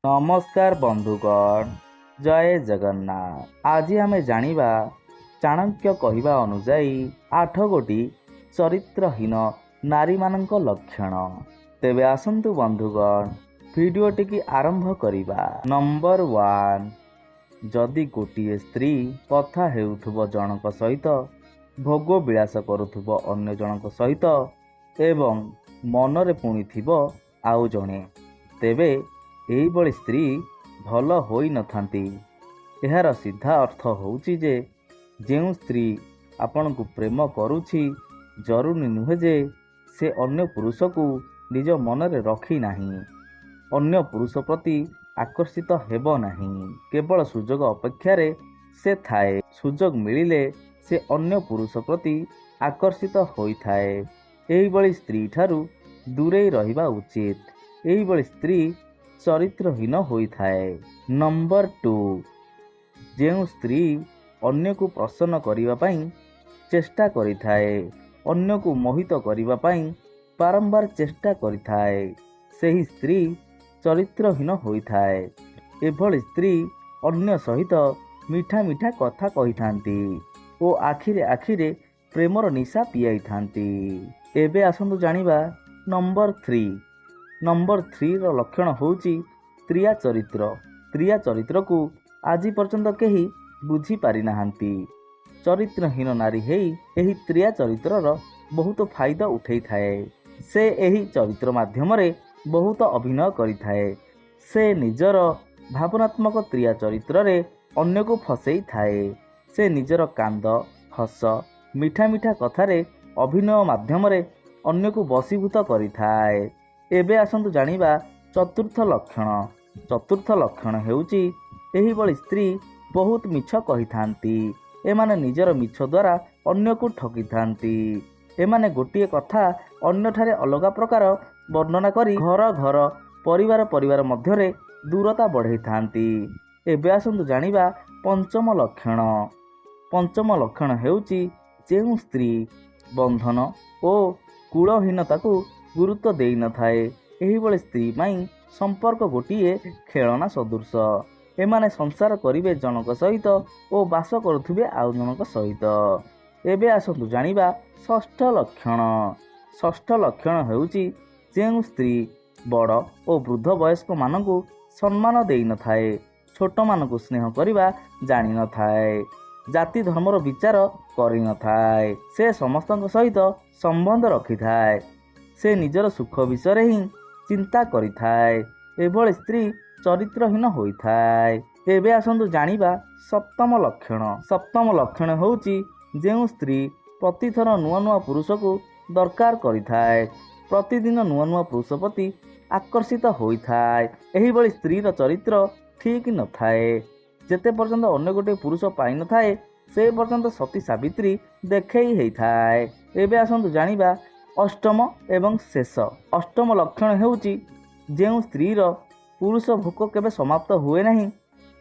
नमस्कार बंधुगण, जय जगन्नाथ। आज आम जानिबा चाणक्य कहवा अनुजाई 8 गोटी चरित्रहीन नारी मानक लक्षण। तेबे आसंतु बंधुगण भिडियोटी की आरंभ करिबा। नंबर 1, जदि गोटिए स्त्री कथा हेउथुब जनक सहित, भोग विलास करुथुब अन्य जनक सहित एवं मनरे पुणी थिब आउ जणे, तेबे एहिभଳି स्त्री ଭଲ ହୋଇନଥାନ୍ତି। ଏହାର ସିଧା ଅର୍ଥ ହେଉଛି ଯେ ଯେଉଁ ସ୍ତ୍ରୀ ଆପଣଙ୍କୁ ପ୍ରେମ କରୁଛି, ଜରୁରୀ ନୁହେଁ ଯେ ସେ ଅନ୍ୟ ପୁରୁଷକୁ ନିଜ ମନରେ ରଖି ନାହିଁ, ଅନ୍ୟ ପୁରୁଷ ପ୍ରତି ଆକର୍ଷିତ ହେବ ନାହିଁ। କେବଳ ସୁଯୋଗ ଅପେକ୍ଷାରେ ସେ ଥାଏ। ସୁଯୋଗ ମିଳିଲେ ସେ ଅନ୍ୟ ପୁରୁଷ ପ୍ରତି ଆକର୍ଷିତ ହୋଇଥାଏ। ଏହିଭଳି ସ୍ତ୍ରୀ ଠାରୁ ଦୂରେଇ ରହିବା ଉଚିତ। ଏହିଭଳି ସ୍ତ୍ରୀ ଚରିତ୍ରହୀନ ହୋଇଥାଏ। ନମ୍ବର 2, ଯେଉଁ ସ୍ତ୍ରୀ ଅନ୍ୟକୁ ପ୍ରସନ୍ନ କରିବା ପାଇଁ ଚେଷ୍ଟା କରିଥାଏ, ଅନ୍ୟକୁ ମୋହିତ କରିବା ପାଇଁ ବାରମ୍ବାର ଚେଷ୍ଟା କରିଥାଏ, ସେହି ସ୍ତ୍ରୀ ଚରିତ୍ରହୀନ ହୋଇଥାଏ। ଏଭଳି ସ୍ତ୍ରୀ ଅନ୍ୟ ସହିତ ମିଠା ମିଠା କଥା କହିଥାନ୍ତି ଓ ଆଖିରେ ଆଖିରେ ପ୍ରେମର ନିଶା ପିଆଇଥାନ୍ତି। ଏବେ ଆସନ୍ତୁ ଜାଣିବା ନମ୍ବର 3। ନମ୍ବର 3ର ଲକ୍ଷଣ ହେଉଛି ତ୍ରିୟା ଚରିତ୍ର। ତ୍ରିୟା ଚରିତ୍ରକୁ ଆଜି ପର୍ଯ୍ୟନ୍ତ କେହି ବୁଝିପାରିନାହାନ୍ତି। ଚରିତ୍ରହୀନ ନାରୀ ହେଇ ଏହି ତ୍ରିୟା ଚରିତ୍ରର ବହୁତ ଫାଇଦା ଉଠାଇଥାଏ। ସେ ଏହି ଚରିତ୍ର ମାଧ୍ୟମରେ ବହୁତ ଅଭିନୟ କରିଥାଏ। ସେ ନିଜର ଭାବନାତ୍ମକ ତ୍ରିୟା ଚରିତ୍ରରେ ଅନ୍ୟକୁ ଫସେଇଥାଏ। ସେ ନିଜର କାନ୍ଦ, ହସ, ମିଠା ମିଠା କଥାରେ ଅଭିନୟ ମାଧ୍ୟମରେ ଅନ୍ୟକୁ ବଶୀଭୂତ କରିଥାଏ। ଏବେ ଆସନ୍ତୁ ଜାଣିବା ଚତୁର୍ଥ ଲକ୍ଷଣ। ଚତୁର୍ଥ ଲକ୍ଷଣ ହେଉଛି ଏହିଭଳି ସ୍ତ୍ରୀ ବହୁତ ମିଛ କହିଥାନ୍ତି। ଏମାନେ ନିଜର ମିଛ ଦ୍ୱାରା ଅନ୍ୟକୁ ଠକିଥାନ୍ତି। ଏମାନେ ଗୋଟିଏ କଥା ଅନ୍ୟଠାରେ ଅଲଗା ପ୍ରକାର ବର୍ଣ୍ଣନା କରି ଘର ପରିବାର ମଧ୍ୟରେ ଦୂରତା ବଢ଼ାଇଥାନ୍ତି। ଏବେ ଆସନ୍ତୁ ଜାଣିବା ପଞ୍ଚମ ଲକ୍ଷଣ। ପଞ୍ଚମ ଲକ୍ଷଣ ହେଉଛି ଯେଉଁ ସ୍ତ୍ରୀ ବନ୍ଧନ ଓ କୂଳହୀନତାକୁ ଗୁରୁତ୍ୱ ଦେଇନଥାଏ, ଏହିଭଳି ସ୍ତ୍ରୀ ପାଇଁ ସମ୍ପର୍କ ଗୋଟିଏ ଖେଳନା ସଦୃଶ। ଏମାନେ ସଂସାର କରିବେ ଜଣକ ସହିତ ଓ ବାସ କରୁଥିବେ ଆଉ ଜଣକ ସହିତ। ଏବେ ଆସନ୍ତୁ ଜାଣିବା ଷଷ୍ଠ ଲକ୍ଷଣ। ଷଷ୍ଠ ଲକ୍ଷଣ ହେଉଛି ଯେଉଁ ସ୍ତ୍ରୀ ବଡ଼ ଓ ବୃଦ୍ଧ ବୟସ୍କମାନଙ୍କୁ ସମ୍ମାନ ଦେଇନଥାଏ, ଛୋଟମାନଙ୍କୁ ସ୍ନେହ କରିବା ଜାଣିନଥାଏ, ଜାତି ଧର୍ମର ବିଚାର କରିନଥାଏ, ସେ ସମସ୍ତଙ୍କ ସହିତ ସମ୍ବନ୍ଧ ରଖିଥାଏ, ସେ ନିଜର ସୁଖ ବିଷୟରେ ହିଁ ଚିନ୍ତା କରିଥାଏ, ଏଭଳି ସ୍ତ୍ରୀ ଚରିତ୍ରହୀନ ହୋଇଥାଏ। ଏବେ ଆସନ୍ତୁ ଜାଣିବା ସପ୍ତମ ଲକ୍ଷଣ। ସପ୍ତମ ଲକ୍ଷଣ ହେଉଛି ଯେଉଁ ସ୍ତ୍ରୀ ପ୍ରତିଥର ନୂଆ ନୂଆ ପୁରୁଷକୁ ଦରକାର କରିଥାଏ, ପ୍ରତିଦିନ ନୂଆ ନୂଆ ପୁରୁଷ ପ୍ରତି ଆକର୍ଷିତ ହୋଇଥାଏ। ଏହିଭଳି ସ୍ତ୍ରୀର ଚରିତ୍ର ଠିକ୍ ନଥାଏ। ଯେତେ ପର୍ଯ୍ୟନ୍ତ ଅନ୍ୟ ଗୋଟିଏ ପୁରୁଷ ପାଇନଥାଏ, ସେ ପର୍ଯ୍ୟନ୍ତ ସତୀ ସାବିତ୍ରୀ ଦେଖେଇ ହେଇଥାଏ। ଏବେ ଆସନ୍ତୁ ଜାଣିବା ଅଷ୍ଟମ ଏବଂ ଶେଷ। ଅଷ୍ଟମ ଲକ୍ଷଣ ହେଉଛି ଯେଉଁ ସ୍ତ୍ରୀର ପୁରୁଷ ଭୋକ କେବେ ସମାପ୍ତ ହୁଏ ନାହିଁ,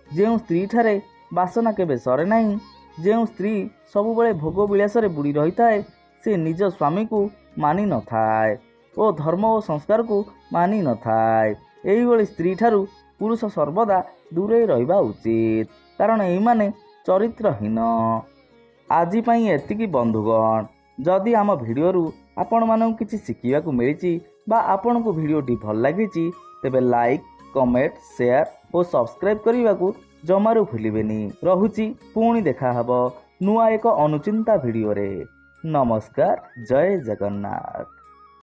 ଯେଉଁ ସ୍ତ୍ରୀଠାରେ ବାସନା କେବେ ସରେ ନାହିଁ, ଯେଉଁ ସ୍ତ୍ରୀ ସବୁବେଳେ ଭୋଗ ବିଳାସରେ ବୁଡ଼ି ରହିଥାଏ, ସେ ନିଜ ସ୍ୱାମୀକୁ ମାନି ନଥାଏ ଓ ଧର୍ମ ଓ ସଂସ୍କାରକୁ ମାନି ନଥାଏ। ଏହିଭଳି ସ୍ତ୍ରୀ ଠାରୁ ପୁରୁଷ ସର୍ବଦା ଦୂରେଇ ରହିବା ଉଚିତ, କାରଣ ଏଇମାନେ ଚରିତ୍ରହୀନ। ଆଜି ପାଇଁ ଏତିକି ବନ୍ଧୁଗଣ। ଯଦି ଆମ ଭିଡ଼ିଓରୁ ଆପଣମାନଙ୍କୁ କିଛି ଶିଖିବାକୁ ମିଳିଛି ବା ଆପଣଙ୍କୁ ଭିଡ଼ିଓଟି ଭଲ ଲାଗିଛି, ତେବେ ଲାଇକ୍, କମେଣ୍ଟ, ସେୟାର ଓ ସବସ୍କ୍ରାଇବ୍ କରିବାକୁ ଜମାରୁ ଭୁଲିବେନି। ରହୁଛି, ପୁଣି ଦେଖାହେବ ନୂଆ ଏକ ଅନୁଚିନ୍ତା ଭିଡ଼ିଓରେ। ନମସ୍କାର, ଜୟ ଜଗନ୍ନାଥ।